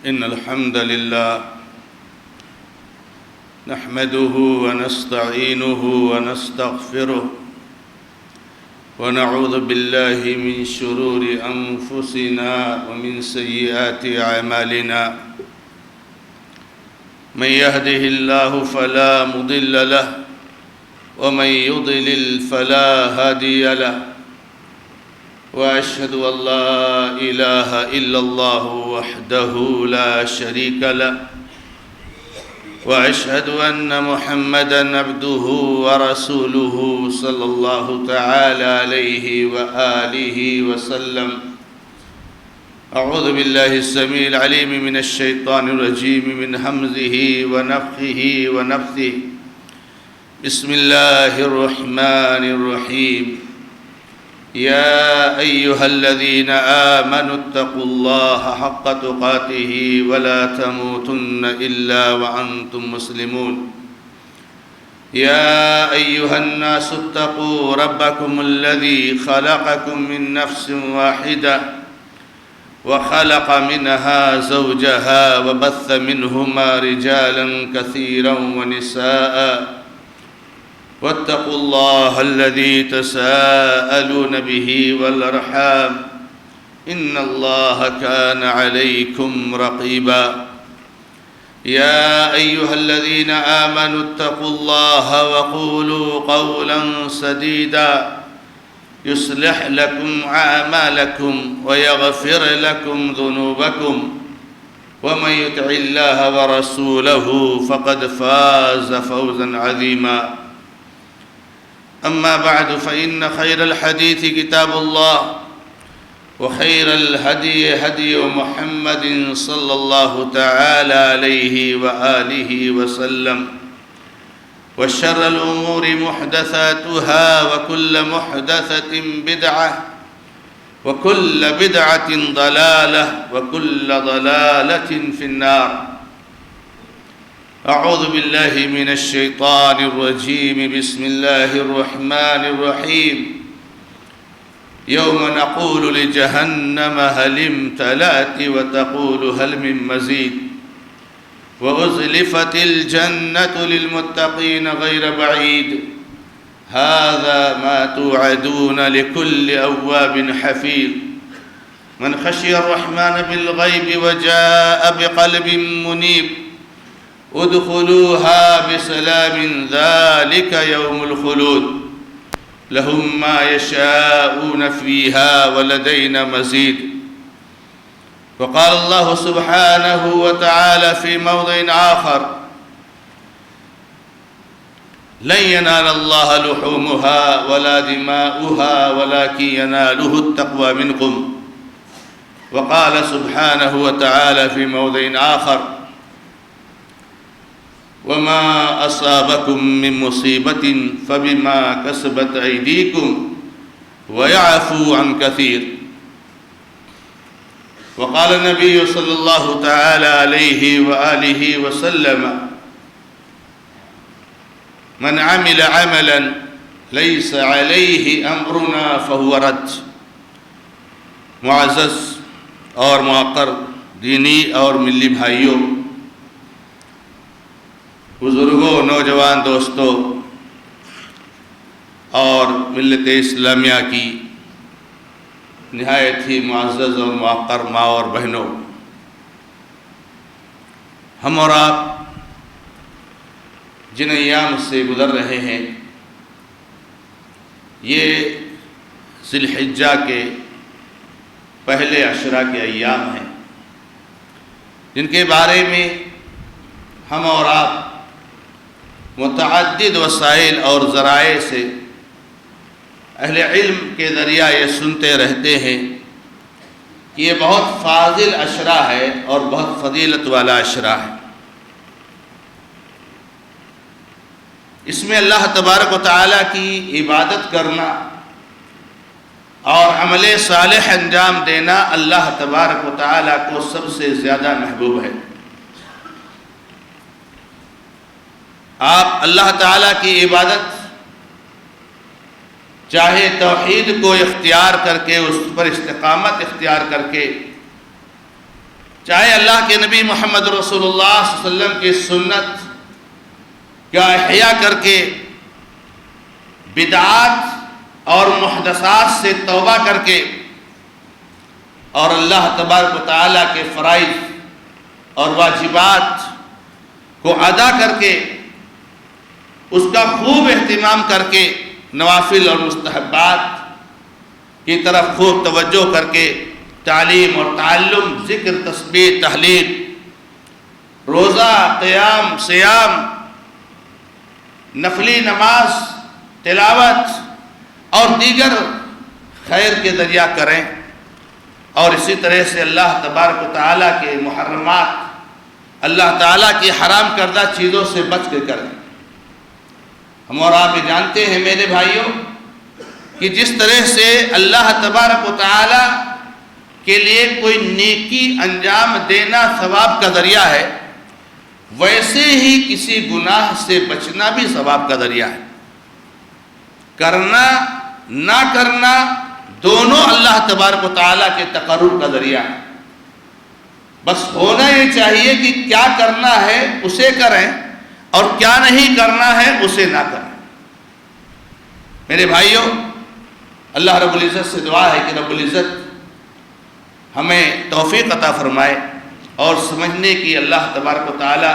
إن الحمد لله نحمده ونستعينه ونستغفره ونعوذ بالله من شرور أنفسنا ومن سيئات أعمالنا من يهده الله فلا مضل له ومن يضلل فلا هادي له وأشهد أن لا إله إلا الله وحده لا شريك له وأشهد أن محمدًا عبده ورسوله صلى الله تعالى عليه وآله وسلم. أعوذ بالله السميع العليم من الشيطان الرجيم من همزه ونفخه ونفثه. بسم الله الرحمن الرحيم. يا أيها الذين آمنوا اتقوا الله حق تقاته ولا تموتن إلا وأنتم مسلمون. يا أيها الناس اتقوا ربكم الذي خلقكم من نفس واحدة وخلق منها زوجها وبث منهما رجالا كثيرا ونساء واتقوا الله الذي تساءلون به والأرحام إن الله كان عليكم رقيبا. يا أيها الذين آمنوا اتقوا الله وقولوا قولا سديدا يصلح لكم أعمالكم ويغفر لكم ذنوبكم ومن يطع الله ورسوله فقد فاز فوزا عظيما. أما بعد فإن خير الحديث كتاب الله وخير الهدي هدي محمد صلى الله تعالى عليه وآله وسلم وشر الأمور محدثاتها وكل محدثة بدعة وكل بدعة ضلالة وكل ضلالة في النار. أعوذ بالله من الشيطان الرجيم. بسم الله الرحمن الرحيم. يوم نقول لجهنم هل امتلأت وتقول هل من مزيد وأزلفت الجنة للمتقين غير بعيد هذا ما توعدون لكل أواب حفيظ من خشي الرحمن بالغيب وجاء بقلب منيب ادخلوها بسلام ذلك يوم الخلود لهم ما يشاءون فيها ولدينا مزيد. وقال الله سبحانه وتعالى في موضع آخر لن ينال الله لحومها ولا دماؤها ولكن يناله التقوى منكم. وقال سبحانه وتعالى في موضع آخر وما أصابكم من مصيبة فبما كسبت أيديكم ويعفو عن كثير. وقال النبي صلى الله تعالى عليه وآله وسلم من عمل عملا ليس عليه أمرنا فهو رد. معزز اور موقر دینی اور ملی بھائیوں، بزرگوں، نوجوان دوستوں اور ملت اسلامیہ کی نہایت ہی معزز اور موقر ماں اور بہنوں، ہم اور آپ جن ایام سے گزر رہے ہیں یہ ذی الحجہ کے پہلے عشرہ کے ایام ہیں جن کے بارے میں ہم اور آپ متعدد وسائل اور ذرائع سے اہل علم کے ذریعہ یہ سنتے رہتے ہیں کہ یہ بہت فاضل عشرہ ہے اور بہت فضیلت والا عشرہ ہے. اس میں اللہ تبارک و تعالیٰ کی عبادت کرنا اور عمل صالح انجام دینا اللہ تبارک و تعالیٰ کو سب سے زیادہ محبوب ہے. آپ اللہ تعالیٰ کی عبادت چاہے توحید کو اختیار کر کے اس پر استقامت اختیار کر کے چاہے اللہ کے نبی محمد رسول اللہ صلی اللہ علیہ وسلم کی سنت کا احیاء کر کے بدعات اور محدثات سے توبہ کر کے اور اللہ تبارک و تعالیٰ کے فرائض اور واجبات کو ادا کر کے اس کا خوب اہتمام کر کے نوافل اور مستحبات کی طرف خوب توجہ کر کے تعلیم اور تعلم، ذکر، تسبیح، تحلیل، روزہ، قیام، سیام، نفلی نماز، تلاوت اور دیگر خیر کے ذریعہ کریں، اور اسی طرح سے اللہ تبارک و تعالیٰ کے محرمات، اللہ تعالیٰ کی حرام کردہ چیزوں سے بچ کے کریں۔ ہم اور آپ یہ جانتے ہیں میرے بھائیوں کہ جس طرح سے اللہ تبارک و تعالیٰ کے لیے کوئی نیکی انجام دینا ثواب کا ذریعہ ہے، ویسے ہی کسی گناہ سے بچنا بھی ثواب کا ذریعہ ہے۔ کرنا نہ کرنا دونوں اللہ تبارک و تعالیٰ کے تقرب کا ذریعہ ہے۔ بس ہونا یہ چاہیے کہ کیا کرنا ہے اسے کریں اور کیا نہیں کرنا ہے اسے نہ کریں۔ میرے بھائیوں، اللہ رب العزت سے دعا ہے کہ رب العزت ہمیں توفیق عطا فرمائے اور سمجھنے کی اللہ تبارک و تعالی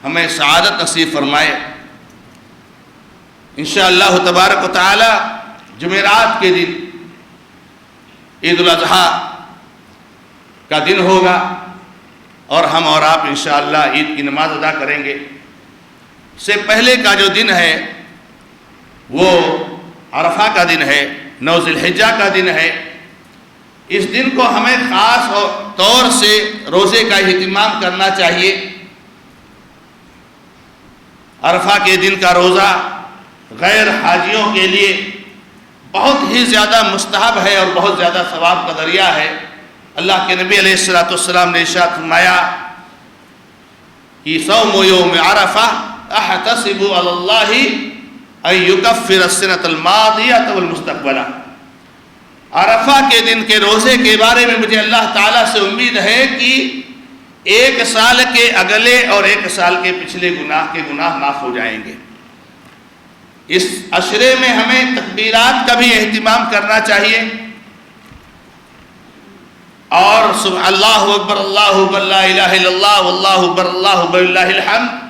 ہمیں سعادت نصیب فرمائے۔ انشاءاللہ تبارک و تعالی جمعرات کے دن عید الاضحیٰ کا دن ہوگا اور ہم اور آپ انشاءاللہ عید کی نماز ادا کریں گے۔ اس سے پہلے کا جو دن ہے وہ عرفہ کا دن ہے، 9 ذی الحجہ کا دن ہے۔ اس دن کو ہمیں خاص طور سے روزے کا اہتمام کرنا چاہیے۔ عرفہ کے دن کا روزہ غیر حاجیوں کے لیے بہت ہی زیادہ مستحب ہے اور بہت زیادہ ثواب کا ذریعہ ہے۔ اللہ کے نبی علیہ السلام نے ارشاد فرمایا کہ صوم یوم عرفہ احتسب علی اللہ ان یکفر السنۃ الماضیۃ والمستقبلہ۔ عرفہ کے دن کے روزے کے بارے میں مجھے اللہ تعالیٰ سے امید ہے کہ 1 سال کے اگلے اور 1 سال کے پچھلے گناہ معاف ہو جائیں گے۔ اس عشرے میں ہمیں تکبیرات کا بھی اہتمام کرنا چاہیے اور اللہ اکبر اللہ اکبر لا الہ الا اللہ واللہ اکبر اللہ اکبر للہ الحمد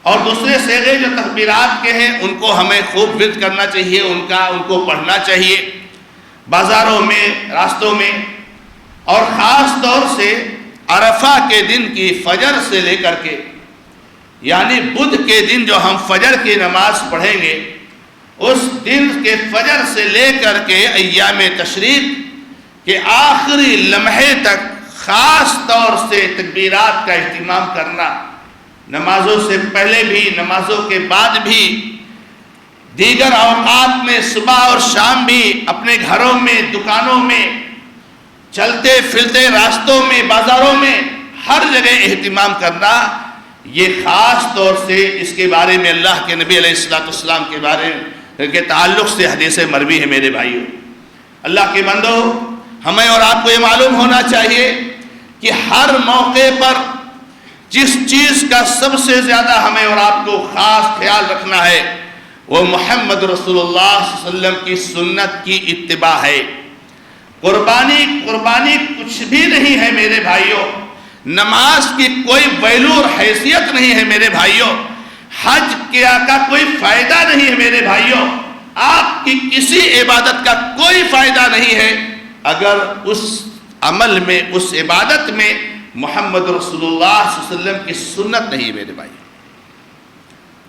اور دوسرے صیغے جو تکبیرات کے ہیں ان کو ہمیں خوب ورد کرنا چاہیے، ان کو پڑھنا چاہیے بازاروں میں، راستوں میں، اور خاص طور سے عرفہ کے دن کی فجر سے لے کر کے یعنی بدھ کے دن جو ہم فجر کی نماز پڑھیں گے، اس دن کے فجر سے لے کر کے ایام تشریق کے آخری لمحے تک خاص طور سے تکبیرات کا اہتمام کرنا، نمازوں سے پہلے بھی، نمازوں کے بعد بھی، دیگر اوقات میں، صبح اور شام بھی، اپنے گھروں میں، دکانوں میں، چلتے پھرتے راستوں میں، بازاروں میں، ہر جگہ اہتمام کرنا۔ یہ خاص طور سے اس کے بارے میں اللہ کے نبی علیہ السلام کے بارے کے تعلق سے حدیث مروی ہے۔ میرے بھائیوں، اللہ کے بندو، ہمیں اور آپ کو یہ معلوم ہونا چاہیے کہ ہر موقع پر جس چیز کا سب سے زیادہ ہمیں اور آپ کو خاص خیال رکھنا ہے وہ محمد رسول اللہ صلی اللہ علیہ وسلم کی سنت کی اتباع ہے۔ قربانی کچھ بھی نہیں ہے میرے بھائیوں، نماز کی کوئی ویلو اور حیثیت نہیں ہے میرے بھائیوں، حج کیا کا کوئی فائدہ نہیں ہے میرے بھائیوں، آپ کی کسی عبادت کا کوئی فائدہ نہیں ہے اگر اس عمل میں، اس عبادت میں محمد رسول اللہ صلی اللہ علیہ وسلم کی سنت نہیں ہے میرے بھائی۔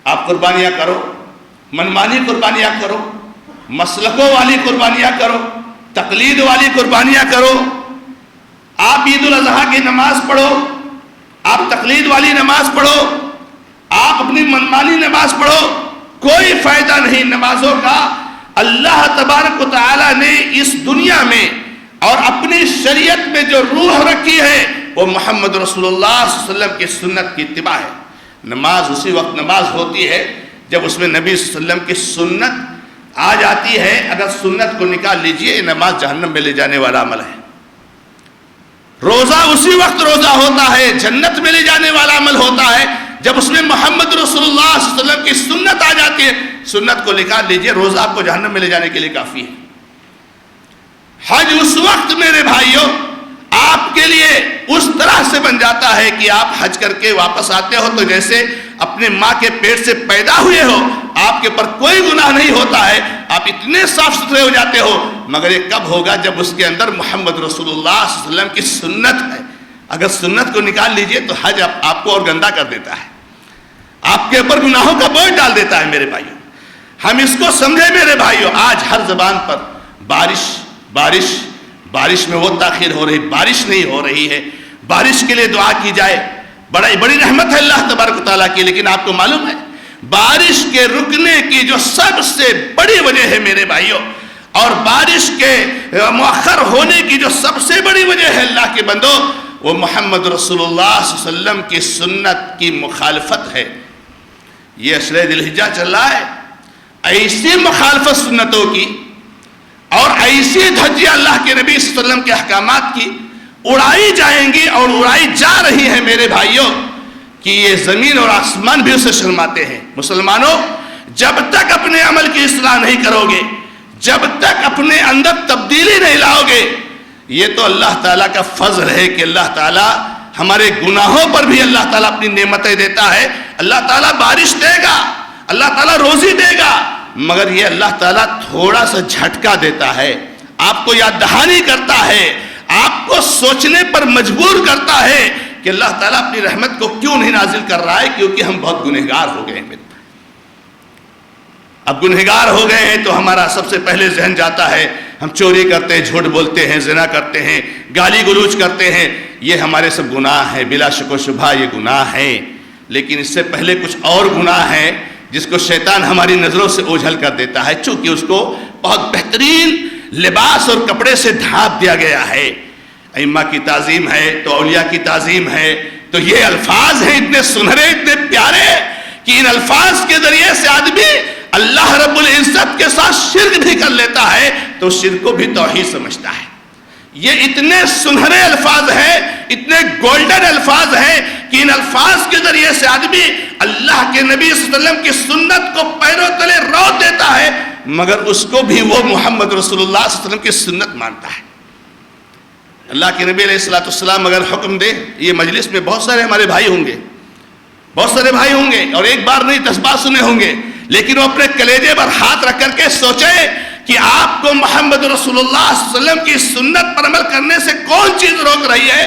آپ قربانیاں کرو، منمانی قربانیاں کرو، مسلکوں والی قربانیاں کرو، تقلید والی قربانیاں کرو، آپ عید الاضحیٰ کی نماز پڑھو، آپ تقلید والی نماز پڑھو، آپ اپنی منمانی نماز پڑھو، کوئی فائدہ نہیں نمازوں کا۔ اللہ تبارک و تعالی نے اس دنیا میں اور اپنی شریعت میں جو روح رکھی ہے وہ محمد رسول اللہ صلی اللہ علیہ وسلم کی سنت کی اتباع ہے۔ نماز اسی وقت نماز ہوتی ہے جب اس میں نبی صلی اللہ علیہ وسلم کی سنت آ جاتی ہے۔ اگر سنت کو نکال لیجئے، یہ نماز جہنم میں لے جانے والا عمل ہے۔ روزہ اسی وقت روزہ ہوتا ہے، جنت میں لے جانے والا عمل ہوتا ہے جب اس میں محمد رسول اللہ صلی اللہ علیہ وسلم کی سنت آ جاتی ہے۔ سنت کو نکال لیجئے، روزہ آپ کو جہنم میں لے جانے کے لیے کافی ہے۔ حج اس وقت میرے بھائیوں آپ کے لیے اس طرح سے بن جاتا ہے کہ آپ حج کر کے واپس آتے ہو تو جیسے اپنے ماں کے پیٹ سے پیدا ہوئے ہو، آپ کے پر کوئی گناہ نہیں ہوتا ہے، آپ اتنے صاف ستھرے ہو جاتے ہو۔ مگر یہ کب ہوگا؟ جب اس کے اندر محمد رسول اللہ صلی اللہ علیہ وسلم کی سنت ہے۔ اگر سنت کو نکال لیجئے تو حج آپ کو اور گندا کر دیتا ہے، آپ کے اوپر گناہوں کا بوجھ ڈال دیتا ہے میرے بھائیوں۔ ہم اس کو سمجھے میرے بھائیوں۔ آج ہر زبان پر بارش بارش بارش میں وہ تاخیر ہو رہی، بارش نہیں ہو رہی ہے، بارش کے لیے دعا کی جائے، بڑی رحمت ہے اللہ تبارک و تعالیٰ کی۔ لیکن آپ کو معلوم ہے بارش کے رکنے کی جو سب سے بڑی وجہ ہے میرے بھائیوں، اور بارش کے مؤخر ہونے کی جو سب سے بڑی وجہ ہے اللہ کے بندو، وہ محمد رسول اللہ صلی اللہ علیہ وسلم کی سنت کی مخالفت ہے۔ یہ عشرہ ذی الحجہ چل رہا ہے، ایسی مخالفت سنتوں کی اور ایسی دھجیاں اللہ کے نبی صلی اللہ علیہ وسلم کے احکامات کی اڑائی جائیں گی اور اڑائی جا رہی ہیں میرے بھائیوں کہ یہ زمین اور آسمان بھی اسے شرماتے ہیں۔ مسلمانوں، جب تک اپنے عمل کی اصلاح نہیں کرو گے، جب تک اپنے اندر تبدیلی نہیں لاؤ گے، یہ تو اللہ تعالیٰ کا فضل ہے کہ اللہ تعالیٰ ہمارے گناہوں پر بھی اللہ تعالیٰ اپنی نعمتیں دیتا ہے۔ اللہ تعالیٰ بارش دے گا، اللہ تعالیٰ روزی دے گا، مگر یہ اللہ تعالیٰ تھوڑا سا جھٹکا دیتا ہے، آپ کو یاد دہانی کرتا ہے، آپ کو سوچنے پر مجبور کرتا ہے کہ اللہ تعالیٰ اپنی رحمت کو کیوں نہیں نازل کر رہا ہے، کیونکہ ہم بہت گنہگار ہو گئے ہیں۔ اب گنہگار ہو گئے ہیں تو ہمارا سب سے پہلے ذہن جاتا ہے، ہم چوری کرتے ہیں، جھوٹ بولتے ہیں، زنا کرتے ہیں، گالی گلوچ کرتے ہیں، یہ ہمارے سب گناہ ہیں، بلا شک و شبہ یہ گناہ ہیں۔ لیکن اس سے پہلے کچھ اور گناہ ہیں جس کو شیطان ہماری نظروں سے اوجھل کر دیتا ہے، چونکہ اس کو بہت بہترین لباس اور کپڑے سے ڈھانپ دیا گیا ہے۔ ائمہ کی تعظیم ہے تو اولیاء کی تعظیم ہے، تو یہ الفاظ ہیں اتنے سنہرے، اتنے پیارے کہ ان الفاظ کے ذریعے سے آدمی اللہ رب العزت کے ساتھ شرک بھی کر لیتا ہے تو شرک کو بھی توحید سمجھتا ہے۔ یہ اتنے سنہرے الفاظ ہیں، اتنے گولڈن الفاظ ہیں کہ ان الفاظ کے ذریعے سے آدمی اللہ کے نبی صلی اللہ علیہ وسلم کی سنت کو پیروں تلے روت دیتا ہے، مگر اس کو بھی وہ محمد رسول اللہ صلی اللہ علیہ وسلم کی سنت مانتا ہے۔ اللہ کے نبی علیہ السلام اگر حکم دے، یہ مجلس میں بہت سارے ہمارے بھائی ہوں گے، بہت سارے بھائی ہوں گے، اور ایک بار نہیں 10 بار سنے ہوں گے، لیکن وہ اپنے کلیجے پر ہاتھ رکھ کر کے سوچے کہ آپ کو محمد رسول اللہ صلی اللہ علیہ وسلم کی سنت پر عمل کرنے سے کون چیز روک رہی ہے،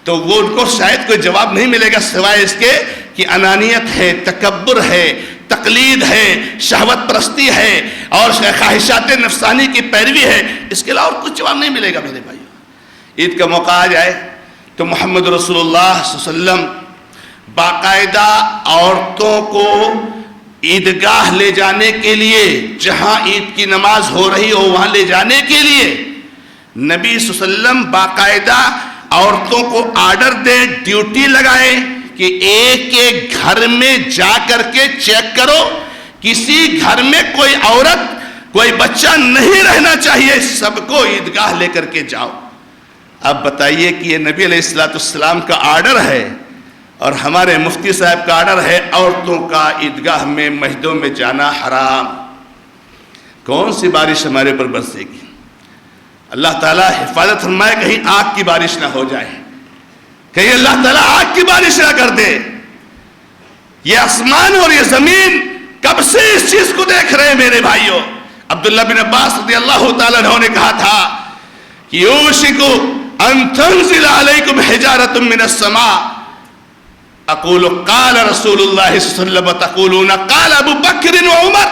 تو وہ ان کو شاید کوئی جواب نہیں ملے گا سوائے اس کے کہ انانیت ہے، تکبر ہے، تقلید ہے، شہوت پرستی ہے اور خواہشات نفسانی کی پیروی ہے۔ اس کے علاوہ اور کچھ جواب نہیں ملے گا میرے بھائیو۔ عید کا موقع آ جائے تو محمد رسول اللہ صلی اللہ علیہ وسلم باقاعدہ عورتوں کو عیدگاہ لے جانے کے لیے، جہاں عید کی نماز ہو رہی ہو وہاں لے جانے کے لیے نبی صلی اللہ علیہ وسلم باقاعدہ عورتوں کو آرڈر دے، ڈیوٹی لگائے کہ ایک ایک گھر میں جا کر کے چیک کرو، کسی گھر میں کوئی عورت، کوئی بچہ نہیں رہنا چاہیے، سب کو عیدگاہ لے کر کے جاؤ۔ اب بتائیے کہ یہ نبی علیہ السلام کا آرڈر ہے اور ہمارے مفتی صاحب کا آرڈر ہے عورتوں کا عیدگاہ میں مسجدوں میں جانا حرام۔ کون سی بارش ہمارے پر برسے گی؟ اللہ تعالیٰ حفاظت فرمائے کہیں آگ کی بارش نہ ہو جائے، کہیں اللہ تعالیٰ آگ کی بارش نہ کر دے۔ یہ آسمان اور یہ زمین کب سے اس چیز کو دیکھ رہے ہیں میرے بھائیوں۔ عبداللہ بن عباس رضی اللہ تعالیٰ عنہ نے کہا تھا کہ یوشکو ان تنزل علیکم حجارۃ من السماء، اقول قال رسول اللہ صلی اللہ علیہ وسلم تقولون قال ابو بکر و عمر۔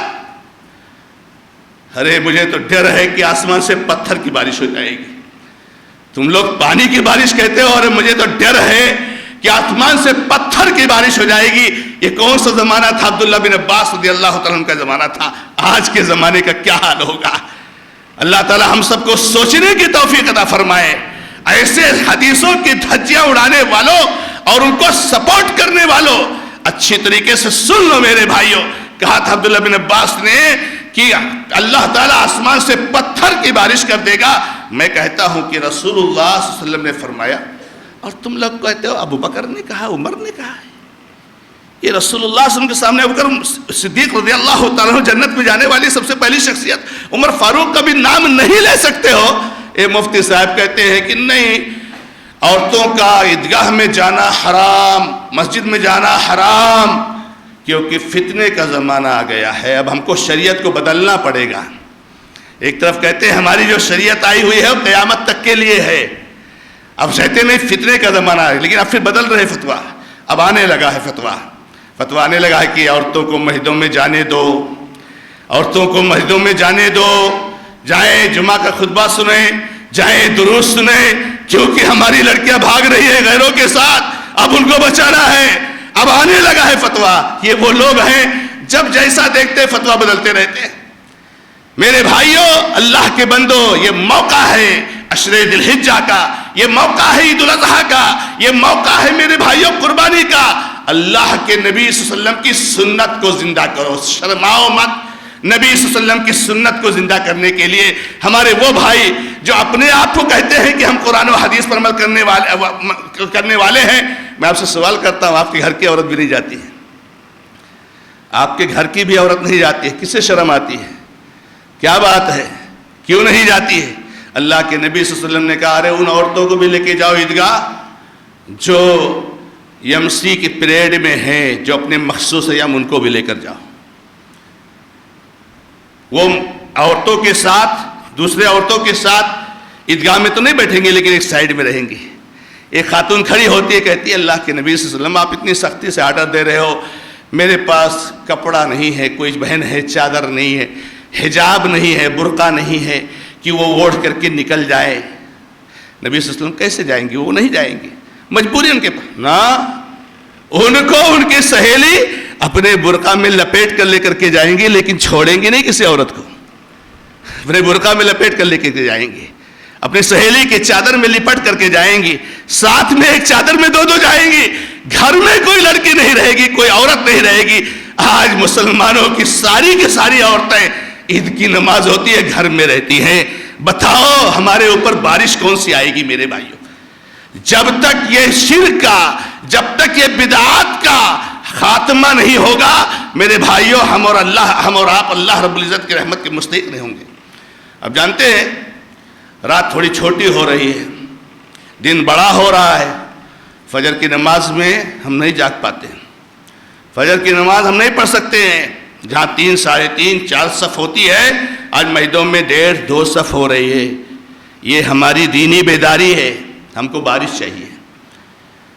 ارے مجھے تو ڈر ہے کہ آسمان سے پتھر کی بارش ہو جائے گی، تم لوگ پانی کی بارش کہتے ہو، اور مجھے تو ڈر ہے کہ آسمان سے پتھر کی بارش ہو جائے گی۔ یہ کون سا زمانہ تھا؟ عبداللہ بن عباس رضی اللہ تعالیٰ عنہ کا زمانہ تھا۔ آج کے زمانے کا کیا حال ہوگا؟ اللہ تعالیٰ ہم سب کو سوچنے کی توفیق عطا فرمائے۔ ایسے حدیثوں کی دھجیاں اڑانے والوں اور ان کو سپورٹ کرنے والوں اچھی طریقے سے سن لو میرے بھائیوں۔ کہا تھا عبداللہ بن عباس نے کہ اللہ تعالیٰ آسمان سے پتھر کی بارش کر دے گا۔ میں کہتا ہوں کہ رسول اللہ صلی اللہ علیہ وسلم نے فرمایا اور تم لوگ کہتے ہو ابو بکر نے کہا، عمر نے کہا ہے. یہ رسول اللہ صلی اللہ علیہ وسلم کے سامنے ابو بکر صدیق رضی اللہ تعالیٰ عنہ جنت میں جانے والی سب سے پہلی شخصیت، عمر فاروق کا بھی نام نہیں لے سکتے ہو. اے مفتی صاحب کہتے ہیں کہ نہیں، عورتوں کا عیدگاہ میں جانا حرام، مسجد میں جانا حرام، کیونکہ فتنے کا زمانہ آ گیا ہے، اب ہم کو شریعت کو بدلنا پڑے گا. ایک طرف کہتے ہیں ہماری جو شریعت آئی ہوئی ہے وہ قیامت تک کے لیے ہے، اب کہتے نہیں فتنے کا زمانہ ہے، لیکن اب پھر بدل رہے فتویٰ. اب آنے لگا ہے فتویٰ آنے لگا ہے کہ عورتوں کو مسجدوں میں جانے دو، عورتوں کو مسجدوں میں جانے دو، جائیں جمعہ کا خطبہ سنیں، جائیں دروس سنیں، کیونکہ ہماری لڑکیاں بھاگ رہی ہیں غیروں کے ساتھ، اب ان کو بچانا ہے. اب آنے لگا ہے فتویٰ. یہ وہ لوگ ہیں جب جیسا دیکھتے فتویٰ بدلتے رہتے ہیں. میرے بھائیوں، اللہ کے بندو، یہ موقع ہے عشر ذی الحجہ کا، یہ موقع ہے عید الاضحیٰ کا، یہ موقع ہے میرے بھائیوں قربانی کا. اللہ کے نبی صلی اللہ علیہ وسلم کی سنت کو زندہ کرو، شرماؤ مت. نبی صلی اللہ علیہ وسلم کی سنت کو زندہ کرنے کے لیے ہمارے وہ بھائی جو اپنے آپ کو کہتے ہیں کہ ہم قرآن و حدیث پر عمل کرنے والے ہیں، میں آپ سے سوال کرتا ہوں، آپ کے گھر کی عورت بھی نہیں جاتی ہے، آپ کے گھر کی بھی عورت نہیں جاتی ہے، کس سے شرم آتی ہے؟ کیا بات ہے؟ کیوں نہیں جاتی ہے؟ اللہ کے نبی صلی اللہ علیہ وسلم نے کہا ارے ان عورتوں کو بھی لے کے جاؤ عیدگاہ جو یمسی کی پریڈ میں ہیں، جو اپنے مخصوص ایام ان کو بھی لے کر جاؤ. وہ عورتوں کے ساتھ، دوسرے عورتوں کے ساتھ عیدگاہ میں تو نہیں بیٹھیں گے، لیکن ایک سائیڈ میں رہیں گی. ایک خاتون کھڑی ہوتی ہے، کہتی ہے اللہ کے نبی صلی اللہ علیہ وسلم آپ اتنی سختی سے آرڈر دے رہے ہو، میرے پاس کپڑا نہیں ہے، کوئی بہن ہے چادر نہیں ہے، حجاب نہیں ہے، برقع نہیں ہے کہ وہ اوڑھ کر کے نکل جائے. نبی صلی اللہ علیہ وسلم کیسے جائیں گی؟ وہ نہیں جائیں گی، مجبوری ان کے پاس نا. ان کو ان کی سہیلی اپنے برقع میں لپیٹ کر لے کر کے جائیں گی، لیکن چھوڑیں گے نہیں کسی عورت کو. اپنے برقع میں لپیٹ کر لے کے جائیں گی، اپنے سہیلی کے چادر میں لپٹ کر کے جائیں گی، ساتھ میں ایک چادر میں دو جائیں گی. گھر میں کوئی لڑکی نہیں رہے گی، کوئی عورت نہیں رہے گی. آج مسلمانوں کی ساری عورتیں عید کی نماز ہوتی ہے گھر میں رہتی ہیں. بتاؤ ہمارے اوپر بارش کون سی آئے گی میرے بھائیوں؟ جب تک یہ شرک کا، جب تک یہ بدعات کا خاتمہ نہیں ہوگا میرے بھائیوں، ہم اور آپ اللہ رب العزت کی رحمت کے مستحق نہیں ہوں گے. اب جانتے ہیں رات تھوڑی چھوٹی ہو رہی ہے، دن بڑا ہو رہا ہے، فجر کی نماز میں ہم نہیں جاگ پاتے، فجر کی نماز ہم نہیں پڑھ سکتے ہیں. جہاں 3 ساڑھے 3 4 صف ہوتی ہے، آج مسجدوں میں 1.5 2 صف ہو رہی ہے. یہ ہماری دینی بیداری ہے. ہم کو بارش چاہیے،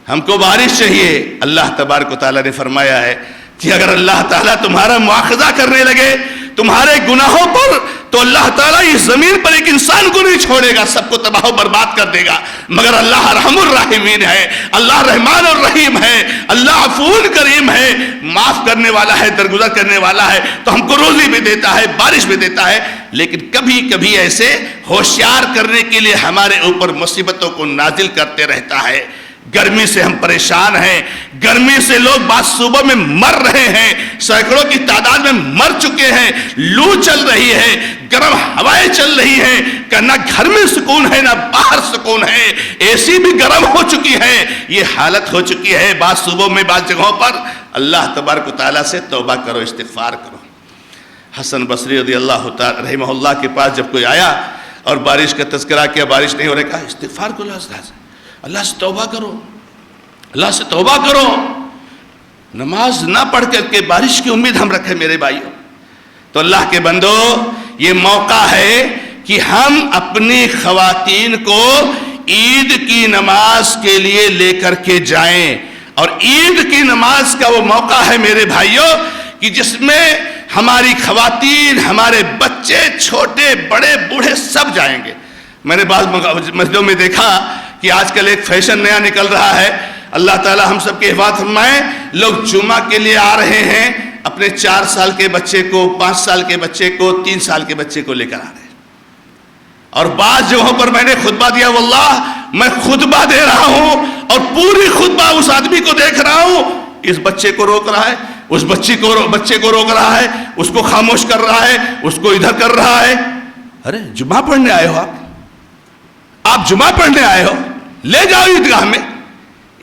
ہم کو بارش چاہیے. اللہ تبارک و تعالیٰ نے فرمایا ہے کہ اگر اللہ تعالیٰ تمہارا مواخذہ کرنے لگے تمہارے گناہوں پر تو اللہ تعالیٰ اس زمین پر ایک انسان کو نہیں چھوڑے گا، سب کو تباہ و برباد کر دے گا. مگر اللہ ارحم الراحمین ہے، اللہ رحمان الرحیم ہے، اللہ عفو کریم ہے، معاف کرنے والا ہے، درگزر کرنے والا ہے. تو ہم کو روزی بھی دیتا ہے، بارش بھی دیتا ہے، لیکن کبھی کبھی ایسے ہوشیار کرنے کے لیے ہمارے اوپر مصیبتوں کو نازل کرتے رہتا ہے. گرمی سے ہم پریشان ہیں، گرمی سے لوگ بعض صوبوں میں مر رہے ہیں، سینکڑوں کی تعداد میں مر چکے ہیں. لو چل رہی ہے، گرم ہوائیں چل رہی ہیں، کہ نہ گھر میں سکون ہے نہ باہر سکون ہے. اے سی بھی گرم ہو چکی ہے. یہ حالت ہو چکی ہے بعض صوبوں میں، بعض جگہوں پر. اللہ تبارک و تعالیٰ سے توبہ کرو، استغفار کرو. حسن بصری رضی اللہ تعالیٰ رحمہ اللہ کے پاس جب کوئی آیا اور بارش کا تذکرہ کیا، بارش نہیں ہو رہا، کہا استغفار کرو، اللہ سے توبہ کرو، اللہ سے توبہ کرو. نماز نہ پڑھ کر کے بارش کی امید ہم رکھیں میرے بھائیوں. تو اللہ کے بندو، یہ موقع ہے کہ ہم اپنی خواتین کو عید کی نماز کے لیے لے کر کے جائیں. اور عید کی نماز کا وہ موقع ہے میرے بھائیوں کہ جس میں ہماری خواتین، ہمارے بچے، چھوٹے بڑے بوڑھے سب جائیں گے. میں نے بعض مسجدوں میں دیکھا کہ آج کل ایک فیشن نیا نکل رہا ہے. اللہ تعالی ہم سب کے حفاظت فرمائے. لوگ جمعہ کے لیے آ رہے ہیں، اپنے 4 سال کے بچے کو، 5 سال کے بچے کو، 3 سال کے بچے کو لے کر آ رہے ہیں. اور بعض جگہوں پر میں نے خطبہ دیا، واللہ میں خطبہ دے رہا ہوں اور پوری خطبہ اس آدمی کو دیکھ رہا ہوں، اس بچے کو روک رہا ہے، اس بچے کو روک رہا ہے، اس کو خاموش کر رہا ہے، اس کو ادھر کر رہا ہے. ارے جمعہ پڑھنے آئے ہو آپ جمعہ پڑھنے آئے ہو، لے جاؤ عیدگاہ میں.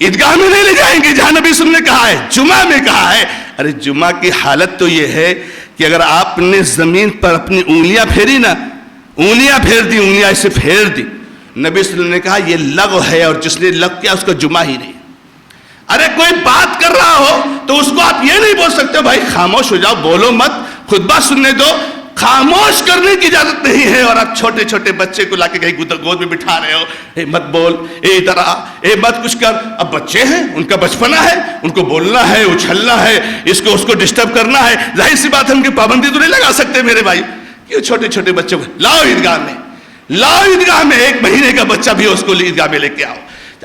عیدگاہ میں نہیں لے جائیں گے جہاں نبی صلی اللہ علیہ وسلم نے کہا ہے، جمعہ میں کہا ہے۔ ارے جمعہ کی حالت تو یہ ہے کہ اگر آپ نے زمین پر اپنی انگلیاں پھیری نا، انگلیاں پھیر دی، انگلیاں ایسے پھیر دی، نبی صلی اللہ علیہ وسلم نے کہا یہ لغو ہے، اور جس نے لغو کیا اس کا جمعہ ہی نہیں۔ ارے کوئی بات کر رہا ہو تو اس کو آپ یہ نہیں بول سکتے بھائی خاموش ہو جاؤ، بولو مت، خطبہ سننے دو، خاموش کرنے کی اجازت نہیں ہے۔ اور آپ چھوٹے چھوٹے بچے کو لا کے کہیں گود میں بٹھا رہے ہو، اے مت بول، اے ادھر آ، اے مت کچھ کر۔ اب بچے ہیں، ان کا بچپنا ہے، ان کو بولنا ہے، اچھلنا ہے، اس کو ڈسٹرب کرنا ہے، ظاہر سی بات ہے ان کی پابندی تو نہیں لگا سکتے میرے بھائی۔ کیوں چھوٹے چھوٹے بچوں کو لاؤ عیدگاہ میں، لاؤ عیدگاہ میں، 1 مہینے کا بچہ بھی اس کو عیدگاہ میں لے کے آؤ،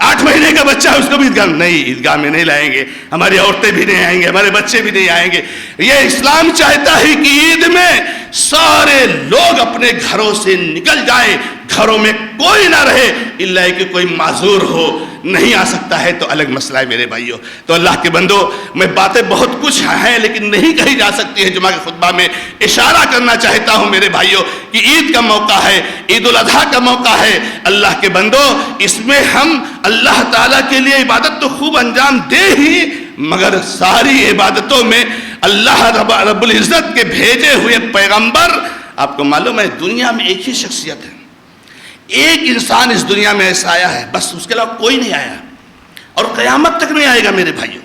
8 مہینے کا بچہ ہے اس کو بھی عیدگاہ نہیں، عیدگاہ میں نہیں لائیں گے، ہماری عورتیں بھی نہیں آئیں گے، ہمارے بچے بھی نہیں آئیں گے۔ یہ اسلام چاہتا ہے کہ عید میں سارے لوگ اپنے گھروں سے نکل جائیں، گھروں میں کوئی نہ رہے الا کہ کوئی معذور ہو، نہیں آ سکتا ہے تو الگ مسئلہ ہے میرے بھائیوں۔ تو اللہ کے بندو، میں باتیں بہت کچھ ہیں لیکن نہیں کہی جا سکتی ہے، جمعہ کے خطبہ میں اشارہ کرنا چاہتا ہوں میرے بھائیوں کہ عید کا موقع ہے، عید الاضحیٰ کا موقع ہے۔ اللہ کے بندو، اس میں ہم اللہ تعالیٰ کے لیے عبادت تو خوب انجام دے ہی، مگر ساری عبادتوں میں اللہ رب العزت کے بھیجے ہوئے پیغمبر، آپ کو معلوم ہے دنیا میں ایک ہی شخصیت ہے، ایک انسان اس دنیا میں ایسا آیا ہے، بس اس کے علاوہ کوئی نہیں آیا اور قیامت تک نہیں آئے گا میرے بھائیوں۔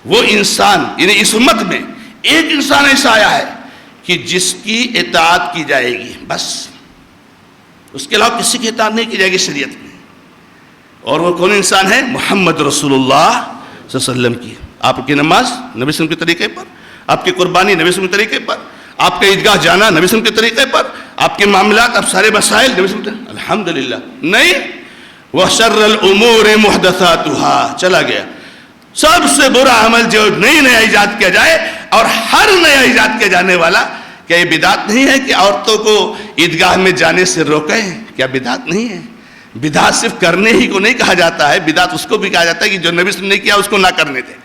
وہ انسان یعنی اس امت میں ایک انسان ایسا آیا ہے کہ جس کی اطاعت کی جائے گی، بس اس کے علاوہ کسی کی اطاعت نہیں کی جائے گی شریعت میں۔ اور وہ کون انسان ہے؟ محمد رسول اللہ صلی اللہ علیہ وسلم کی۔ آپ کی نماز نبی صلی اللہ علیہ وسلم کے طریقے پر، آپ کی قربانی نبی صلی اللہ علیہ وسلم کے طریقے پر، آپ کا عیدگاہ جانا نبی صلی اللہ علیہ وسلم کے طریقے پر، آپ کے معاملات، آپ سارے مسائل نبی صلی اللہ علیہ وسلم۔ الحمدللہ نہیں، وَشَرَّ الْأُمُورِ مُحْدَثَاتُهَا، چلا گیا۔ سب سے برا عمل جو نیا ایجاد کیا جائے، اور ہر نیا ایجاد کیا جانے والا، کیا یہ بدعت نہیں ہے کہ عورتوں کو عیدگاہ میں جانے سے روکیں؟ کیا بدعت نہیں ہے؟ بدعت صرف کرنے ہی کو نہیں کہا جاتا ہے، بدعت اس کو بھی کہا جاتا ہے کہ جو نبی صلی اللہ علیہ وسلم نے کیا اس کو نہ کرنے دے۔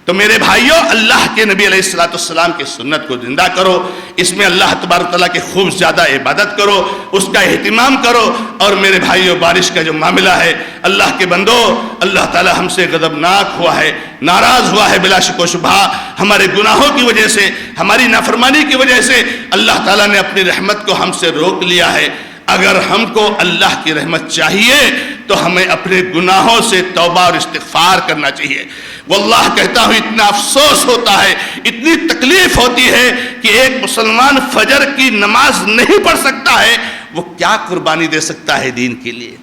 تو میرے بھائیوں، اللہ کے نبی علیہ السلام کی سنت کو زندہ کرو، اس میں اللہ تبارک تعالیٰ کی خوب زیادہ عبادت کرو، اس کا اہتمام کرو۔ اور میرے بھائیوں، بارش کا جو معاملہ ہے، اللہ کے بندو، اللہ تعالیٰ ہم سے غضبناک ہوا ہے، ناراض ہوا ہے بلا شک و شبہ، ہمارے گناہوں کی وجہ سے، ہماری نافرمانی کی وجہ سے اللہ تعالیٰ نے اپنی رحمت کو ہم سے روک لیا ہے۔ اگر ہم کو اللہ کی رحمت چاہیے تو ہمیں اپنے گناہوں سے توبہ اور استغفار کرنا چاہیے۔ واللہ کہتا ہوں، اتنا افسوس ہوتا ہے، اتنی تکلیف ہوتی ہے کہ ایک مسلمان فجر کی نماز نہیں پڑھ سکتا ہے، وہ کیا قربانی دے سکتا ہے دین کے لیے؟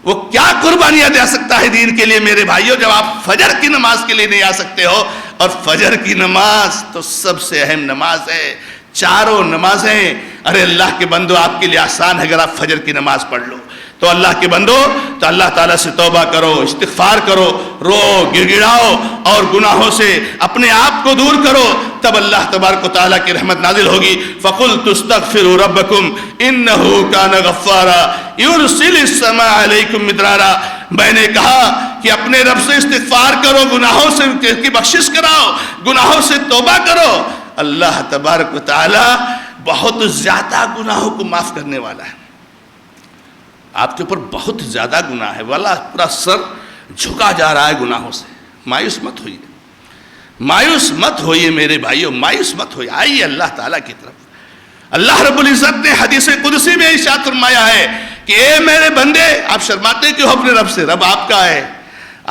وہ کیا قربانیاں دے سکتا ہے دین کے لیے؟ میرے بھائیوں، جب آپ فجر کی نماز کے لیے نہیں آ سکتے ہو، اور فجر کی نماز تو سب سے اہم نماز ہے، چاروں نمازیں، ارے اللہ کے بندو آپ کے لیے آسان ہے اگر آپ فجر کی نماز پڑھ لو تو۔ اللہ کے بندو، تو اللہ تعالیٰ سے توبہ کرو، استغفار کرو، رو گڑ گڑاؤ اور گناہوں سے اپنے آپ کو دور کرو، تب اللہ تبارک و تعالیٰ کی رحمت نازل ہوگی۔ فَقُلْتُ اسْتَغْفِرُوا رَبَّكُمْ إِنَّهُ كَانَ غَفَّارًا يُرْسِلِ السَّمَاءَ عَلَيْكُمْ مِدْرَارًا، میں نے کہا کہ اپنے رب سے استغفار کرو، گناہوں سے کی بخشش کراؤ، گناہوں سے توبہ کرو۔ اللہ تبارک و تعالیٰ بہت زیادہ گناہوں کو معاف کرنے والا ہے۔ آپ کے اوپر بہت زیادہ گناہ ہے، واللہ پورا سر جھکا جا رہا ہے گناہوں سے۔ مایوس مت ہوئیے، مایوس مت ہوئیے میرے بھائیوں، مایوس مت ہوئیے، آئیے اللہ تعالیٰ کی طرف۔ اللہ رب العزت نے حدیث قدسی میں ارشاد فرمایا ہے کہ اے میرے بندے، آپ شرماتے کیوں اپنے رب سے؟ رب آپ کا ہے،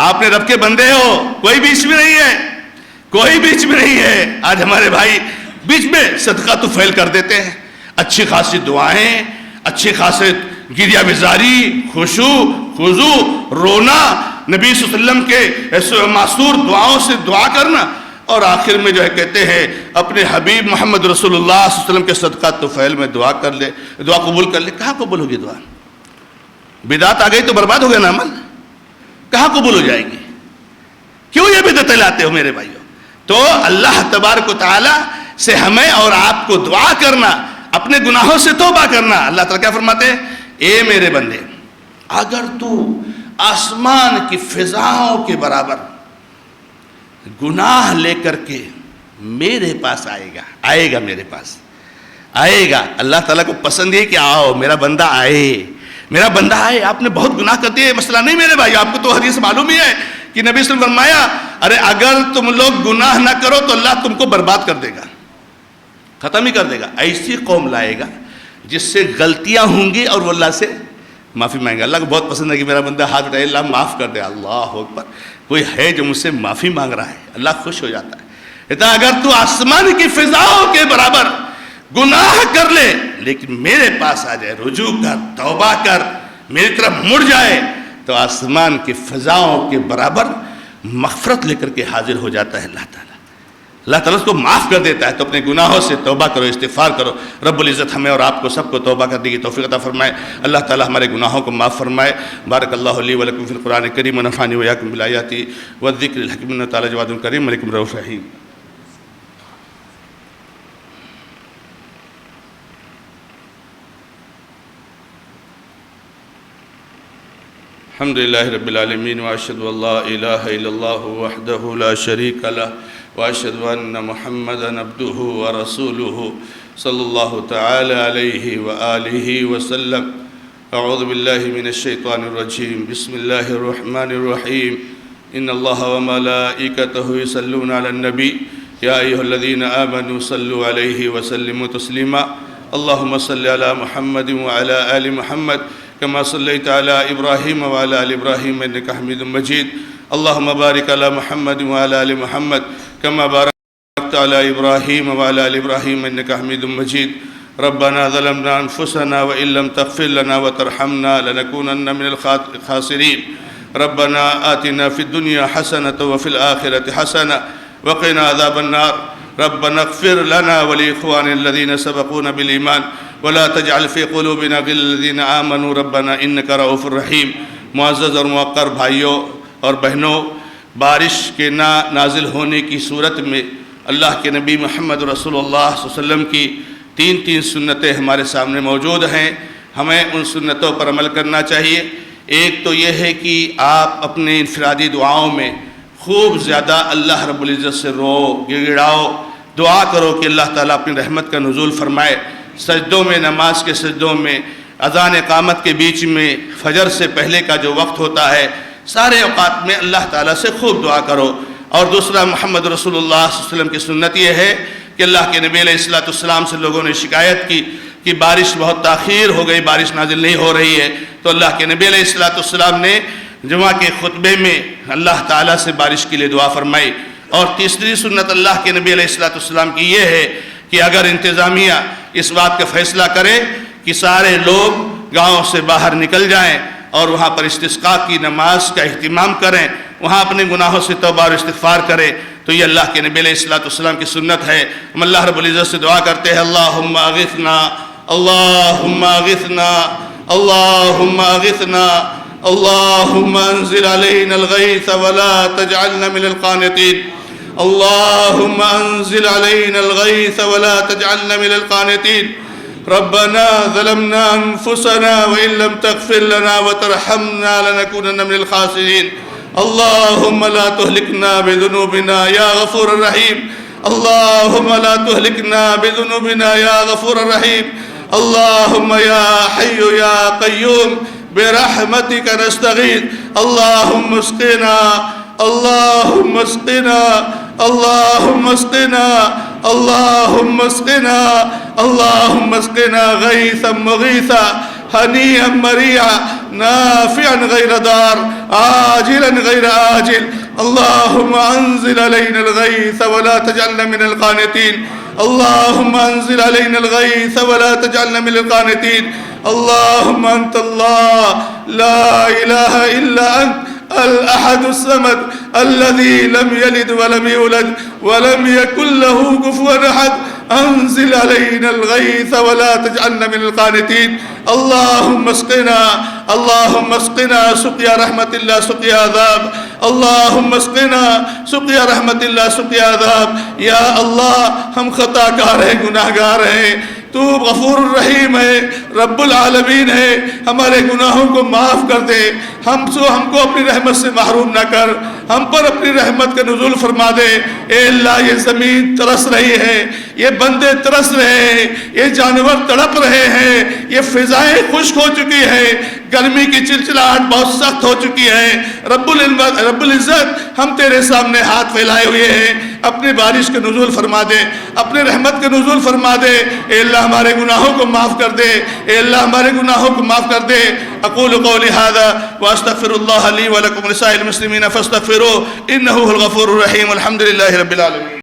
آپ نے رب کے بندے ہو، کوئی بیچ میں نہیں ہے، کوئی بیچ میں نہیں ہے۔ آج ہمارے بھائی بیچ میں صدقہ تو فیل کر دیتے ہیں، اچھی خاصی دعائیں، اچھی خاصی گریہ بیزاری، خضوع، رونا، نبی صلی اللہ علیہ وسلم کے معصور دعاؤں سے دعا کرنا، اور آخر میں جو ہے کہتے ہیں اپنے حبیب محمد رسول اللہ صلی اللہ علیہ وسلم کے صدقہ تو فیل میں دعا کر لے، دعا قبول کر لے۔ کہاں قبول ہوگی دعا؟ بدعت آ گئی تو برباد ہو گیا نا عمل، کہاں قبول ہو جائے گی؟ کیوں یہ بدعتیں لاتے ہو میرے بھائیوں؟ تو اللہ تبارک و تعالی سے ہمیں اور آپ کو دعا کرنا، اپنے گناہوں سے توبہ کرنا۔ اللہ تعالیٰ کیا فرماتے ہیں؟ اے میرے بندے، اگر تو آسمان کی فضاؤں کے برابر گناہ لے کر کے میرے پاس آئے گا میرے پاس آئے گا۔ اللہ تعالیٰ کو پسند ہے کہ آؤ میرا بندہ آئے، میرا بندہ آئے۔ آپ نے بہت گناہ کر دیے، مسئلہ نہیں میرے بھائی، آپ کو تو حدیث معلوم ہی ہے کہ نبی صلی اللہ علیہ وسلم فرمایا ارے اگر تم لوگ گناہ نہ کرو تو اللہ تم کو برباد کر دے گا، ختم ہی کر دے گا. ایسی قوم لائے گا جس سے غلطیاں ہوں گی اور وہ اللہ سے معافی مانگے. اللہ کو بہت پسند ہے کہ میرا بندہ ہاتھ اٹھائے اللہ معاف کر دے. اللہ اکبر، کوئی ہے جو مجھ سے معافی مانگ رہا ہے، اللہ خوش ہو جاتا ہے. کہتا اگر تو آسمان کی فضاؤں کے برابر گناہ کر لے لیکن میرے پاس آ جائے، رجوع کر، توبہ کر، میری طرف مڑ جائے، تو آسمان کی فضاؤں کے برابر مغفرت لے کر کے حاضر ہو جاتا ہے اللہ تعالیٰ. اللہ تعالیٰ اس کو معاف کر دیتا ہے. تو اپنے گناہوں سے توبہ کرو، استغفار کرو. رب العزت ہمیں اور آپ کو سب کو توبہ کرنے کی توفیق عطا فرمائے. اللہ تعالیٰ ہمارے گناہوں کو معاف فرمائے. بارک اللہ لی ولکم فی القرآن الکریم ونفعنی وإیاکم بالآیات والذکر الحکیم. انہ تعالیٰ جواد کریم ملک رؤوف رحیم. الحمد للہ رب العالمین واشہد ان لا الہ الا اللہ وحدہ لا شریک لہ واشہد ان محمدا عبدہ ورسولہ صلی اللہ تعالی علیہ وآلہ وسلم. اعوذ باللہ من الشیطان الرجیم. بسم اللہ الرحمن الرحیم. ان اللہ وملائکتہ یصلون علی النبی یا ایھا الذین آمنوا صلوا علیہ وسلموا تسلیما. اللہم صلی علی محمد وعلی آل محمد كما صليت على إبراهيم وعلى آل إبراهيم إنك حميد مجيد. اللهم بارك على محمد وعلى آل محمد كما باركت على إبراهيم وعلى آل إبراهيم إنك حميد مجيد. ربنا ظلمنا أنفسنا وإن لم تغفر لنا وترحمنا لنكونن من الخاسرين. ربنا آتنا في الدنيا حسنة وفي الآخرة حسنة وقنا عذاب النار. ربنا اغفر لنا ولإخواننا الذين سبقونا بالإيمان ولا تجعل في قلوبنا غلا للذين آمنوا ربنا انك رؤوف رحیم. معزز اور موقر بھائیوں اور بہنوں، بارش کے نازل ہونے کی صورت میں اللہ کے نبی محمد رسول اللہ صلی اللہ علیہ وسلم کی تین سنتیں ہمارے سامنے موجود ہیں. ہمیں ان سنتوں پر عمل کرنا چاہیے. ایک تو یہ ہے کہ آپ اپنے انفرادی دعاؤں میں خوب زیادہ اللہ رب العزت سے رو، گڑگڑاؤ، دعا کرو کہ اللہ تعالیٰ اپنی رحمت کا نزول فرمائے. سجدوں میں، نماز کے سجدوں میں، اذان اقامت کے بیچ میں، فجر سے پہلے کا جو وقت ہوتا ہے، سارے اوقات میں اللہ تعالیٰ سے خوب دعا کرو. اور دوسرا، محمد رسول اللہ صلی اللہ علیہ وسلم کی سنت یہ ہے کہ اللہ کے نبی علیہ السلام سے لوگوں نے شکایت کی کہ بارش بہت تاخیر ہو گئی، بارش نازل نہیں ہو رہی ہے. تو اللہ کے نبی علیہ السلام نے جمعہ کے خطبے میں اللہ تعالیٰ سے بارش کے لیے دعا فرمائی. اور تیسری سنت اللہ کے نبی علیہ السلام کی یہ ہے کہ اگر انتظامیہ اس بات کا فیصلہ کرے کہ سارے لوگ گاؤں سے باہر نکل جائیں اور وہاں پر استسقاء کی نماز کا اہتمام کریں، وہاں اپنے گناہوں سے توبہ اور استغفار کریں، تو یہ اللہ کے نبی علیہ السلام کی سنت ہے. ہم اللہ رب العزت سے دعا کرتے ہیں اللہم اغثنا اللہم اغثنا اللہم اغثنا اللہم انزل علینا الغیث ولا تجعلنا من القانطین. اللهم انزل علينا الغيث ولا تجعلنا من القانطين. ربنا ظلمنا انفسنا وان لم تغفر لنا وترحمنا لنكونن من الخاسرين. اللهم لا تهلكنا بذنوبنا يا غفور رحيم. اللهم لا تهلكنا بذنوبنا يا غفور رحيم. اللهم يا حي يا قيوم برحمتك نستغيث. اللهم اسقنا اللهم اسقنا اللهم اسقنا اللهم اسقنا اللهم اسقنا غيثا مغيثا هنيئا مريعا نافعا غير ضار عاجلا غير آجل. اللهم انزل علينا الغيث ولا تجعلنا من القانطين. اللهم انزل علينا الغيث ولا تجعلنا من القانطين. اللهم انت الله لا اله الا انت الأحد الصمد الذي لم يلد ولم يولد ولم يكن له كفوا أحد. انزل علينا الغيث ولا تجعلنا من القانطين. اللهم اسقنا اللهم اسقنا سقيا رحمة الله سقيا عذاب. اللهم اسقنا سقيا رحمة الله سقيا عذاب. یا اللہ، ہم خطا کار ہیں، گناہ گار ہیں، تو غفور الرحیم ہے، رب العالمین ہے. ہمارے گناہوں کو معاف کر دے. ہم کو اپنی رحمت سے محروم نہ کر. ہم پر اپنی رحمت کا نزول فرما دے. اے اللہ، یہ زمین ترس رہی ہے، یہ بندے ترس رہے ہیں، یہ جانور تڑپ رہے ہیں، یہ فضائیں خشک ہو چکی ہیں، گرمی کی چلچلاہٹ بہت سخت ہو چکی ہے۔ رب العزت ہم تیرے سامنے ہاتھ پھیلائے ہوئے ہیں، اپنی بارش کے نزول فرما دے، اپنے رحمت کے نزول فرما دے۔ اے اللہ ہمارے گناہوں کو معاف کر دے، اے اللہ ہمارے گناہوں کو معاف کر دے۔ اقول قولی ھذا واستغفر اللہ لی ولکم ولسائر المسلمین فاستغفروہ انہ هو الغفور الرحیم۔ الحمد للہ رب العالمین۔